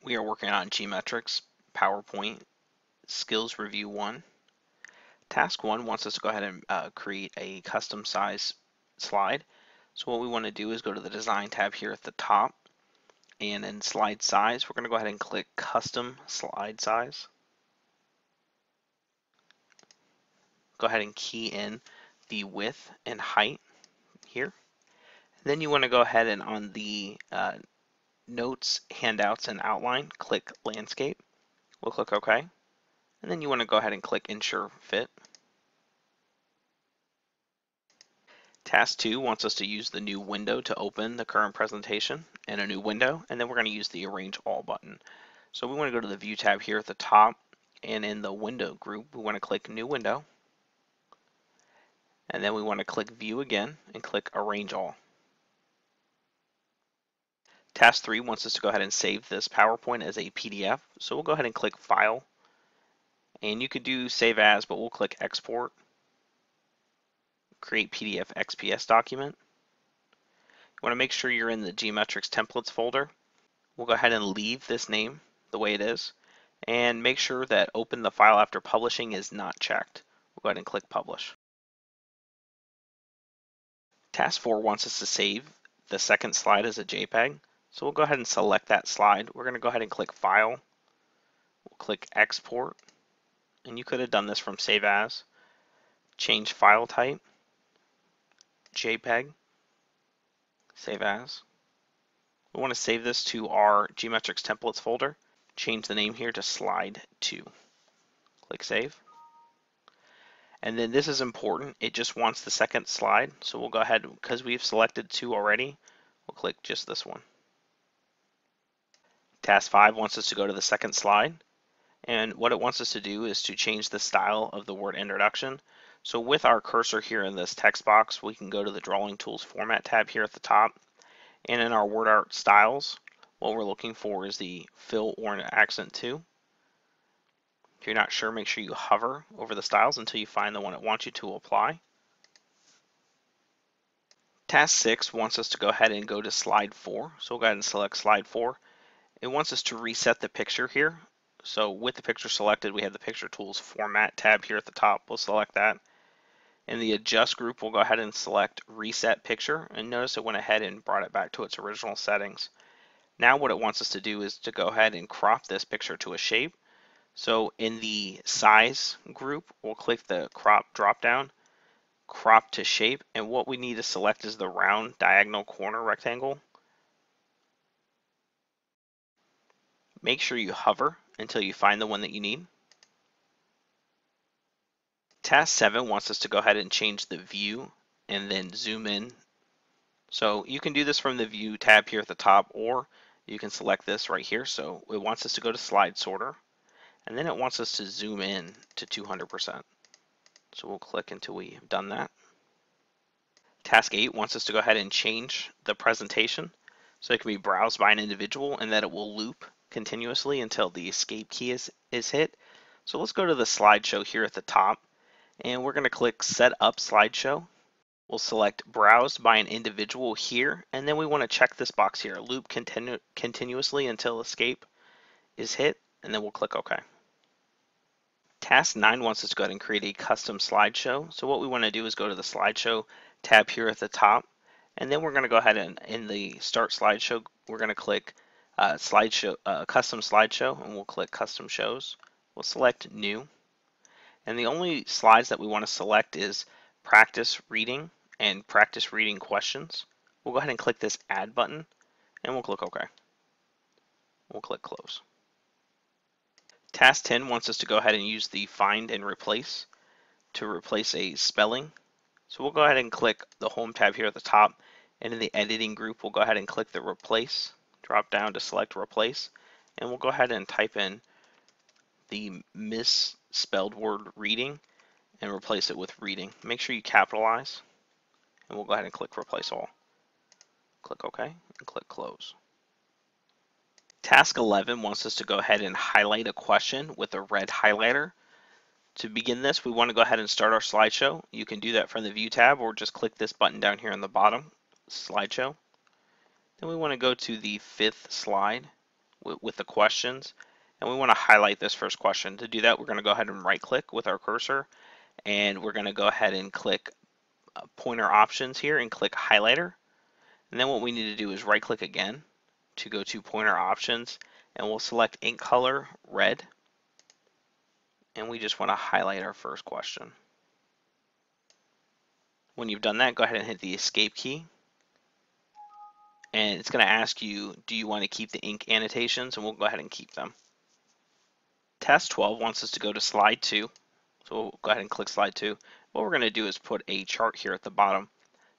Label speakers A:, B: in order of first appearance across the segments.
A: We are working on GMetrix Powerpoint Skills Review 1. Task 1 wants us to go ahead and create a custom size slide. So what we want to do is go to the Design tab here at the top, and in Slide Size, we're going to go ahead and click Custom Slide Size. Go ahead and key in the width and height here. Then you want to go ahead and on the Notes, Handouts, and Outline, click Landscape. We'll click OK. And then you want to go ahead and click Ensure Fit. Task 2 wants us to use the new window to open the current presentation in a new window, and then we're going to use the Arrange All button. So we want to go to the View tab here at the top, and in the Window group, we want to click New Window, and then we want to click View again and click Arrange All. Task 3 wants us to go ahead and save this PowerPoint as a PDF, so we'll go ahead and click File, and you could do Save As, but we'll click Export. Create PDF XPS document. You want to make sure you're in the GMetrix templates folder. We'll go ahead and leave this name the way it is, and make sure that open the file after publishing is not checked. We'll go ahead and click Publish. Task 4 wants us to save the second slide as a JPEG, so we'll go ahead and select that slide. We're going to go ahead and click File. We'll click Export, and you could have done this from Save As. Change file type, JPEG, Save As. We want to save this to our GMetrix templates folder. Change the name here to Slide 2. Click Save. And then this is important. It just wants the second slide. So we'll go ahead, because we've selected 2 already, we'll click just this one. Task 5 wants us to go to the second slide. And what it wants us to do is to change the style of the word introduction. So with our cursor here in this text box, we can go to the Drawing Tools Format tab here at the top. And in our word art styles, what we're looking for is the fill or an accent to. If you're not sure, make sure you hover over the styles until you find the one it wants you to apply. Task 6 wants us to go ahead and go to slide 4. So we'll go ahead and select slide 4. It wants us to reset the picture here. So with the picture selected, we have the Picture Tools Format tab here at the top. We'll select that. In the Adjust group, we'll go ahead and select Reset Picture, and notice it went ahead and brought it back to its original settings. Now what it wants us to do is to go ahead and crop this picture to a shape. So in the Size group, we'll click the Crop drop-down, Crop to Shape, and what we need to select is the round diagonal corner rectangle. Make sure you hover until you find the one that you need. Task 7 wants us to go ahead and change the view and then zoom in. So you can do this from the View tab here at the top, or you can select this right here. So it wants us to go to Slide Sorter, and then it wants us to zoom in to 200%. So we'll click until we have done that. Task 8 wants us to go ahead and change the presentation so it can be browsed by an individual and that it will loop continuously until the escape key is hit. So let's go to the slideshow here at the top, and we're going to click Set Up Slideshow. We'll select Browsed by an Individual here, and then we want to check this box here, loop continuously until escape is hit, and then we'll click OK. Task 9 wants us to go ahead and create a custom slideshow. So what we want to do is go to the Slideshow tab here at the top, and then we're going to go ahead and in the Start Slideshow, we're going to click Custom Slideshow, and we'll click Custom Shows. We'll select New, and the only slides that we want to select is Practice Reading and Practice Reading Questions. We'll go ahead and click this Add button, and we'll click OK. We'll click Close. Task 10 wants us to go ahead and use the Find and Replace to replace a spelling. So we'll go ahead and click the Home tab here at the top, and in the Editing group, we'll go ahead and click the Replace, drop down to select Replace, and we'll go ahead and type in the misspelled word reading and replace it with reading. Make sure you capitalize, and we'll go ahead and click Replace All. Click OK and click Close. Task 11 wants us to go ahead and highlight a question with a red highlighter. To begin this, we want to go ahead and start our slideshow. You can do that from the View tab, or just click this button down here on the bottom, Slideshow. Then we want to go to the 5th slide, with the questions, and we want to highlight this first question. To do that, we're going to go ahead and right click with our cursor, and we're going to go ahead and click pointer options here and click highlighter. And then what we need to do is right click again to go to pointer options, and we'll select ink color red, and we just want to highlight our first question. When you've done that, go ahead and hit the escape key, and it's going to ask you, do you want to keep the ink annotations, and we'll go ahead and keep them. Task 12 wants us to go to slide 2, so we'll go ahead and click slide 2. What we're going to do is put a chart here at the bottom.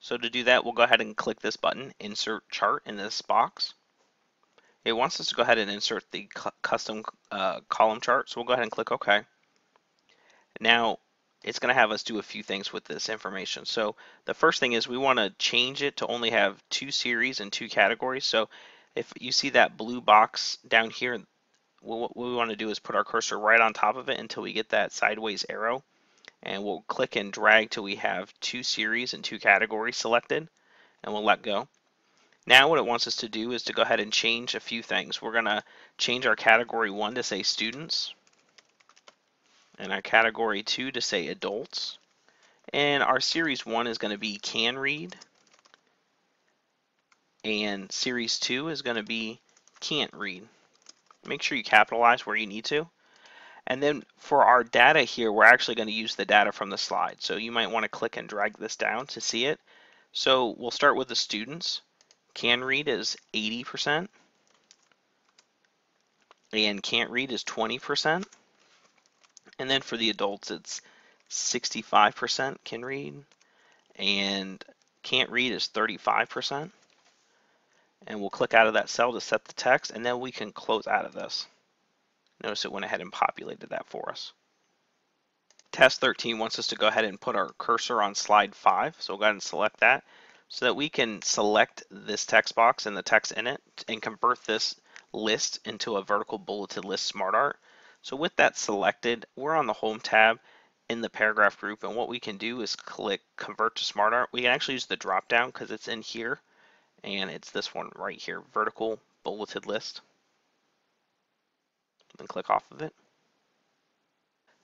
A: So to do that, we'll go ahead and click this button, insert chart, in this box. It wants us to go ahead and insert the custom column chart, so we'll go ahead and click OK. Now it's going to have us do a few things with this information. So the first thing is we want to change it to only have 2 series and 2 categories. So if you see that blue box down here, what we want to do is put our cursor right on top of it until we get that sideways arrow, and we'll click and drag till we have 2 series and 2 categories selected, and we'll let go. Now what it wants us to do is to go ahead and change a few things. We're going to change our category 1 to say students, and our category 2 to say adults, and our series 1 is going to be can read, and series 2 is going to be can't read. Make sure you capitalize where you need to. And then for our data here, we're actually going to use the data from the slide. So you might want to click and drag this down to see it. So we'll start with the students. Can read is 80%, and can't read is 20%. And then for the adults, it's 65% can read, and can't read is 35%. And we'll click out of that cell to set the text, and then we can close out of this. Notice it went ahead and populated that for us. Task 13 wants us to go ahead and put our cursor on slide 5, so we'll go ahead and select that so that we can select this text box and the text in it and convert this list into a vertical bulleted list smart art. So with that selected, we're on the Home tab in the paragraph group, and what we can do is click Convert to Smart Art. We can actually use the drop down because it's in here, and it's this one right here, Vertical Bulleted List. Then click off of it.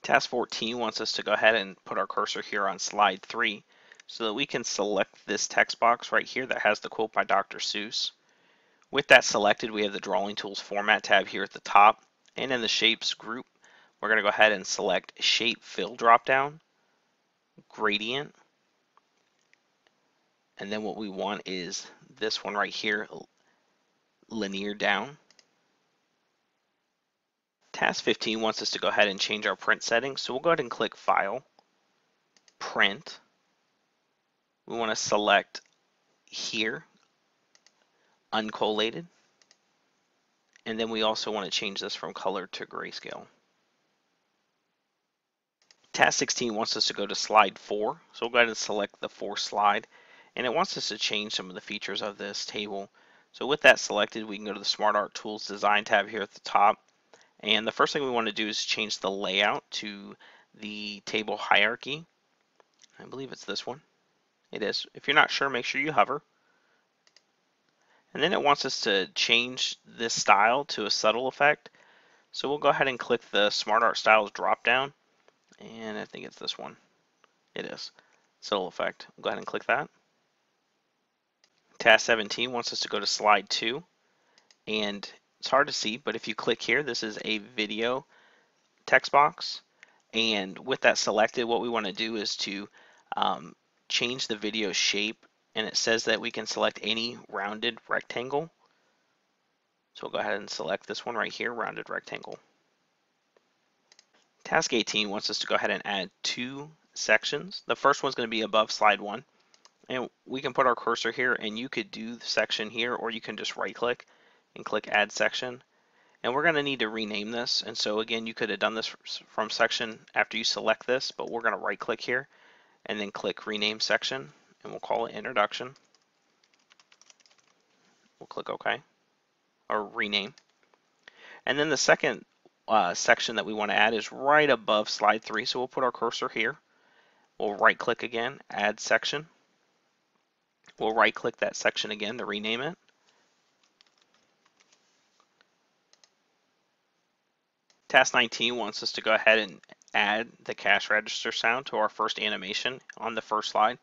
A: Task 14 wants us to go ahead and put our cursor here on slide 3 so that we can select this text box right here that has the quote by Dr. Seuss. With that selected, we have the Drawing Tools Format tab here at the top, and in the Shapes group, we're going to go ahead and select Shape Fill dropdown, Gradient, and then what we want is this one right here, Linear Down. Task 15 wants us to go ahead and change our print settings, so we'll go ahead and click File, Print. We want to select here, Uncollated, and then we also want to change this from color to grayscale. Task 16 wants us to go to slide 4, so we'll go ahead and select the 4 slide, and it wants us to change some of the features of this table. So with that selected, we can go to the Smart Art Tools Design tab here at the top, and the first thing we want to do is change the layout to the table hierarchy. I believe it's this one. It is. If you're not sure, make sure you hover. And then it wants us to change this style to a subtle effect. So we'll go ahead and click the Smart Art Styles drop down, and I think it's this one. It is. Subtle effect. We'll go ahead and click that. Task 17 wants us to go to slide 2, and it's hard to see, but if you click here, this is a video text box, and with that selected, what we want to do is to change the video shape, and it says that we can select any rounded rectangle. So we'll go ahead and select this one right here, rounded rectangle. Task 18 wants us to go ahead and add 2 sections. The first one's going to be above slide 1, and we can put our cursor here, and you could do the section here, or you can just right click and click Add Section. And we're going to need to rename this, and so again, you could have done this from section after you select this, but we're going to right click here and then click Rename Section, and we'll call it Introduction. We'll click OK, or Rename. And then the second section that we want to add is right above slide 3, so we'll put our cursor here. We'll right click again, Add Section. We'll right click that section again to rename it. Task 19 wants us to go ahead and add the cash register sound to our first animation on the first slide.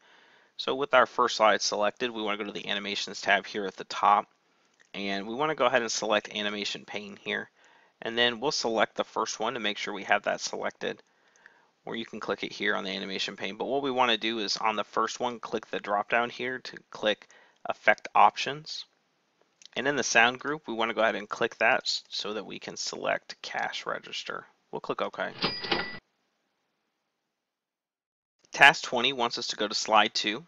A: So with our first slide selected, we want to go to the Animations tab here at the top, and we want to go ahead and select Animation Pane here. And then we'll select the first one to make sure we have that selected, or you can click it here on the Animation Pane. But what we want to do is on the first one, click the drop down here to click Effect Options. And in the sound group, we want to go ahead and click that so that we can select Cash Register. We'll click OK. Task 20 wants us to go to slide 2,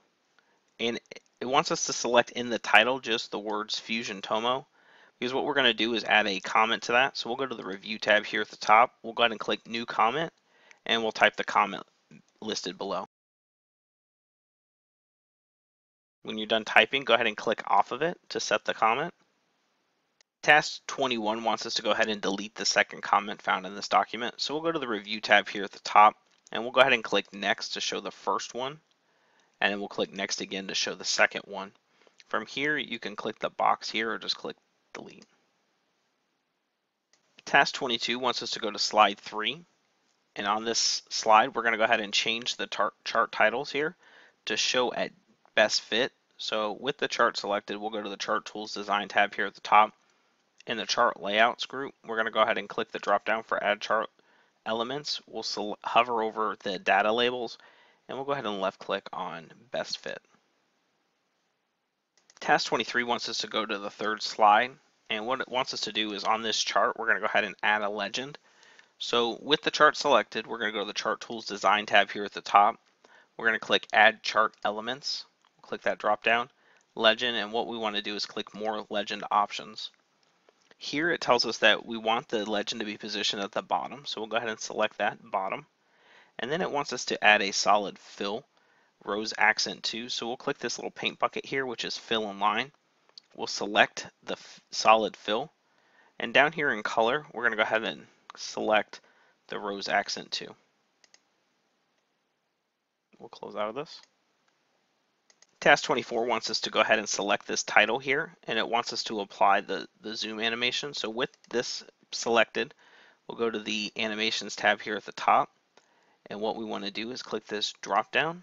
A: and it wants us to select in the title just the words Fusion Tomo, because what we're going to do is add a comment to that. So we'll go to the Review tab here at the top. We'll go ahead and click New Comment, and we'll type the comment listed below. When you're done typing, go ahead and click off of it to set the comment. Task 21 wants us to go ahead and delete the second comment found in this document. So we'll go to the Review tab here at the top, and we'll go ahead and click Next to show the first one, and then we'll click Next again to show the second one. From here, you can click the box here or just click Delete. Task 22 wants us to go to slide 3, and on this slide, we're going to go ahead and change the chart titles here to show at best fit. So with the chart selected, we'll go to the Chart Tools Design tab here at the top. In the Chart Layouts group, we're going to go ahead and click the drop down for Add Chart Elements. We'll hover over the data labels, and we'll go ahead and left click on Best Fit. Task 23 wants us to go to the third slide, and what it wants us to do is on this chart, we're going to go ahead and add a legend. So with the chart selected, we're going to go to the Chart Tools Design tab here at the top. We're going to click Add Chart Elements. We'll click that drop down, Legend, and what we want to do is click More Legend Options. Here it tells us that we want the legend to be positioned at the bottom, so we'll go ahead and select that bottom. And then it wants us to add a solid fill, rose accent 2, so we'll click this little paint bucket here, which is fill in line. We'll select the solid fill, and down here in color, we're going to go ahead and select the rose accent 2. We'll close out of this. Task 24 wants us to go ahead and select this title here, and it wants us to apply the zoom animation. So with this selected, we'll go to the Animations tab here at the top, and what we want to do is click this drop down,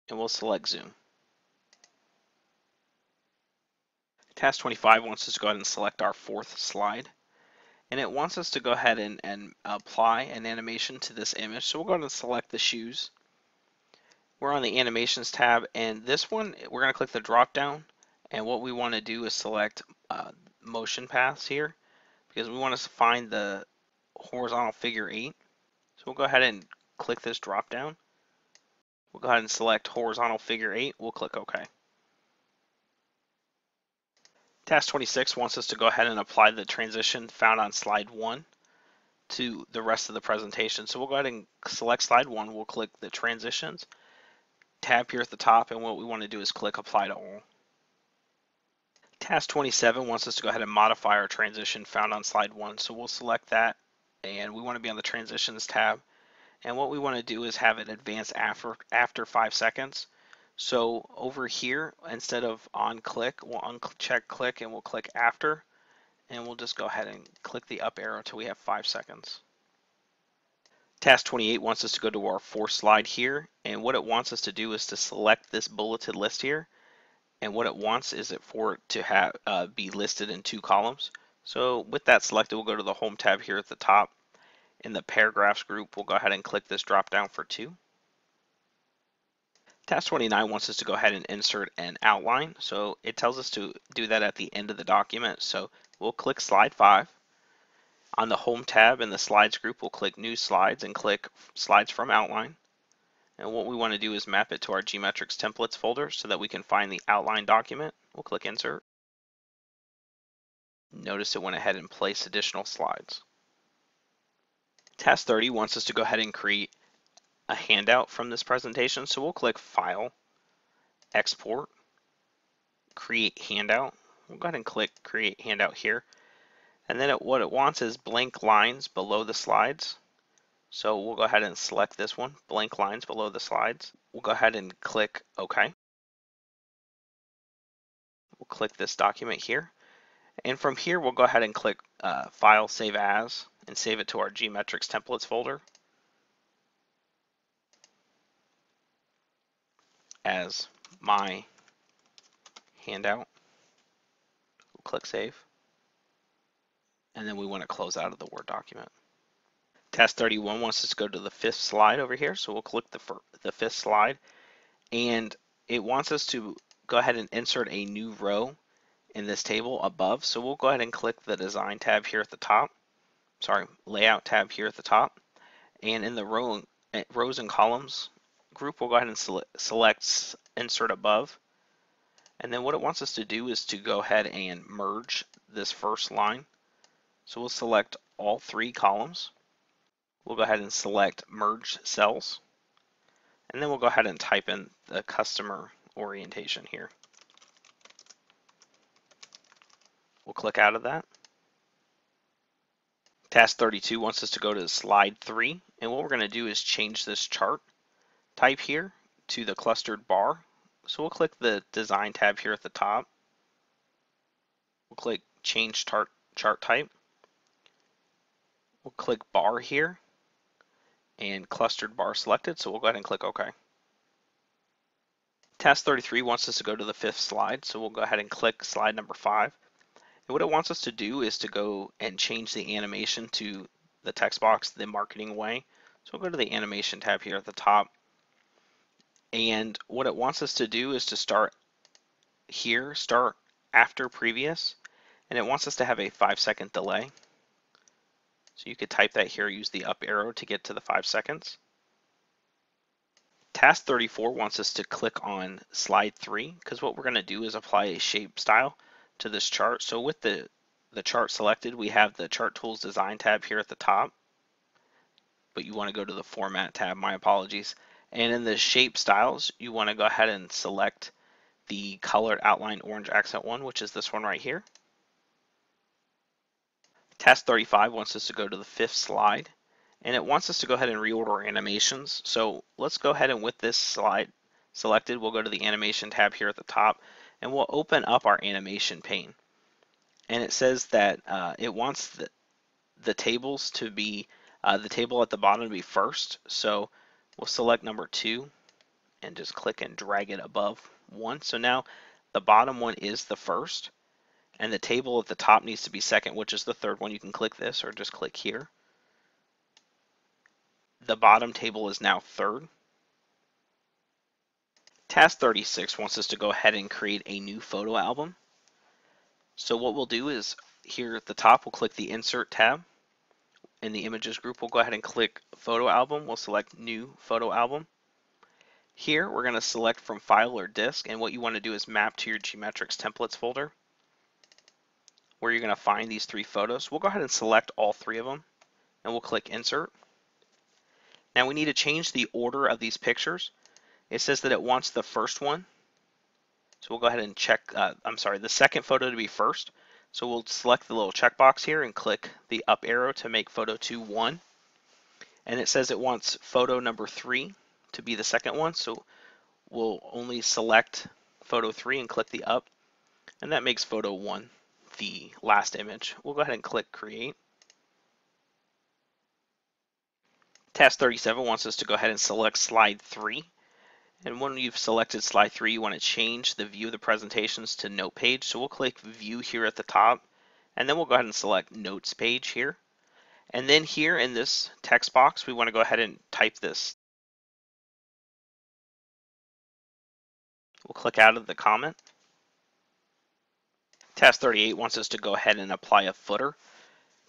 A: and we'll select Zoom. Task 25 wants us to go ahead and select our fourth slide, and it wants us to go ahead and apply an animation to this image. So we'll go ahead and select the shoes. We're on the Animations tab, and this one, we're going to click the drop down, and what we want to do is select motion paths here, because we want to find the horizontal figure 8. So we'll go ahead and click this drop down. We'll go ahead and select horizontal figure 8. We'll click OK. Task 26 wants us to go ahead and apply the transition found on slide 1 to the rest of the presentation. So we'll go ahead and select slide 1. We'll click the Transitions tab here at the top, and what we want to do is click Apply to All. Task 27 wants us to go ahead and modify our transition found on slide 1. So we'll select that, and we want to be on the Transitions tab. And what we want to do is have it advance after 5 seconds. So over here, instead of on click, we'll uncheck click and we'll click after. And we'll just go ahead and click the up arrow until we have 5 seconds. Task 28 wants us to go to our fourth slide here, and what it wants us to do is to select this bulleted list here, and what it wants is for it to have be listed in 2 columns. So with that selected, we'll go to the Home tab here at the top. In the Paragraphs group, we'll go ahead and click this drop down for 2. Task 29 wants us to go ahead and insert an outline, so it tells us to do that at the end of the document. So we'll click Slide 5. On the Home tab in the Slides group, we'll click New Slides and click Slides from Outline. And what we want to do is map it to our GMetrix Templates folder so that we can find the outline document. We'll click Insert. Notice it went ahead and placed additional slides. Task 30 wants us to go ahead and create a handout from this presentation. So we'll click File, Export, Create Handout. We'll go ahead and click Create Handout here. And then what it wants is blank lines below the slides. So we'll go ahead and select this one, blank lines below the slides. We'll go ahead and click OK. We'll click this document here. And from here, we'll go ahead and click File, Save As. and save it to our GMetrix templates folder as my handout. We'll click save. And then we want to close out of the Word document. Task 31 wants us to go to the fifth slide over here. So we'll click the fifth slide. And it wants us to go ahead and insert a new row in this table above. So we'll go ahead and click the Design tab here at the top. Layout tab here at the top. And in the rows and columns group, we'll go ahead and select Insert Above. And then what it wants us to do is to go ahead and merge this first line. So we'll select all three columns. We'll go ahead and select Merge Cells. And then we'll go ahead and type in the customer orientation here. We'll click out of that. Task 32 wants us to go to slide 3. And what we're going to do is change this chart type here to the clustered bar. So we'll click the Design tab here at the top. We'll click Change Chart Type. We'll click Bar here and clustered bar selected. So we'll go ahead and click OK. Task 33 wants us to go to the fifth slide. So we'll go ahead and click slide number 5. And what it wants us to do is to go and change the animation to the text box the marketing way. So we'll go to the animation tab here at the top. And what it wants us to do is to start after previous, and it wants us to have a 5-second delay. So you could type that here, use the up arrow to get to the 5 seconds. Task 34 wants us to click on slide 3 because what we're going to do is apply a shape style to this chart. So with the chart selected, we have the Chart Tools Design tab here at the top, but you want to go to the Format tab, my apologies. And in the Shape Styles, you want to go ahead and select the Colored Outline Orange Accent one, which is this one right here. Task 35 wants us to go to the fifth slide, and it wants us to go ahead and reorder animations. So let's go ahead and with this slide selected, we'll go to the Animation tab here at the top, and we'll open up our animation pane. And it says that it wants the tables to be, the table at the bottom to be first. So we'll select number 2 and just click and drag it above 1. So now the bottom one is the first, and the table at the top needs to be second, which is the third one. You can click this or just click here. The bottom table is now third. Task 36 wants us to go ahead and create a new photo album. So what we'll do is here at the top, we'll click the Insert tab. In the Images group, we'll go ahead and click Photo Album. We'll select New Photo Album. Here, we're going to select from File or Disk, and what you want to do is map to your GMetrix Templates folder, where you're going to find these 3 photos. We'll go ahead and select all 3 of them, and we'll click Insert. Now we need to change the order of these pictures. It says that it wants the first one, so we'll go ahead and check, the second photo to be first. So we'll select the little checkbox here and click the up arrow to make photo 2 1. And it says it wants photo number 3 to be the second one, so we'll only select photo 3 and click the up, and that makes photo 1 the last image. We'll go ahead and click Create. Task 37 wants us to go ahead and select slide 3. And when you've selected slide 3, you want to change the view of the presentations to Note Page. So we'll click View here at the top, and then we'll go ahead and select Notes Page here. And then here in this text box, we want to go ahead and type this. We'll click out of the comment. Task 38 wants us to go ahead and apply a footer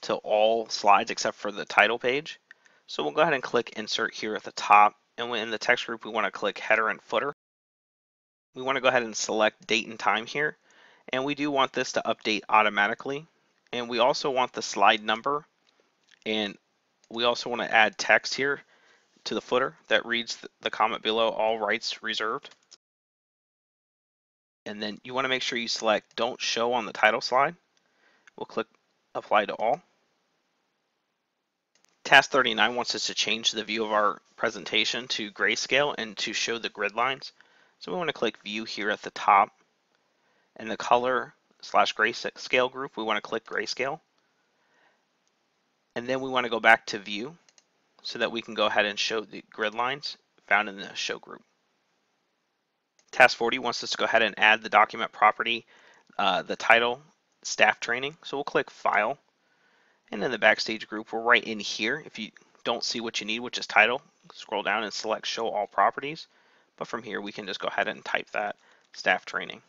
A: to all slides except for the title page. So we'll go ahead and click Insert here at the top, and in the text group we want to click Header and Footer. We want to go ahead and select Date and Time here, and we do want this to update automatically, and we also want the slide number, and we also want to add text here to the footer that reads the comment below, all rights reserved. And then you want to make sure you select Don't Show on the title slide. We'll click Apply to All. Task 39 wants us to change the view of our presentation to grayscale and to show the grid lines. So we want to click View here at the top. In the Color/Grayscale group, we want to click Grayscale. And then we want to go back to view so that we can go ahead and show the grid lines found in the show group. Task 40 wants us to go ahead and add the document property, the title, staff training. So we'll click File, and then the Backstage group, we're right in here. If you don't see what you need, which is title, scroll down and select Show All Properties. But from here, we can just go ahead and type that, staff training.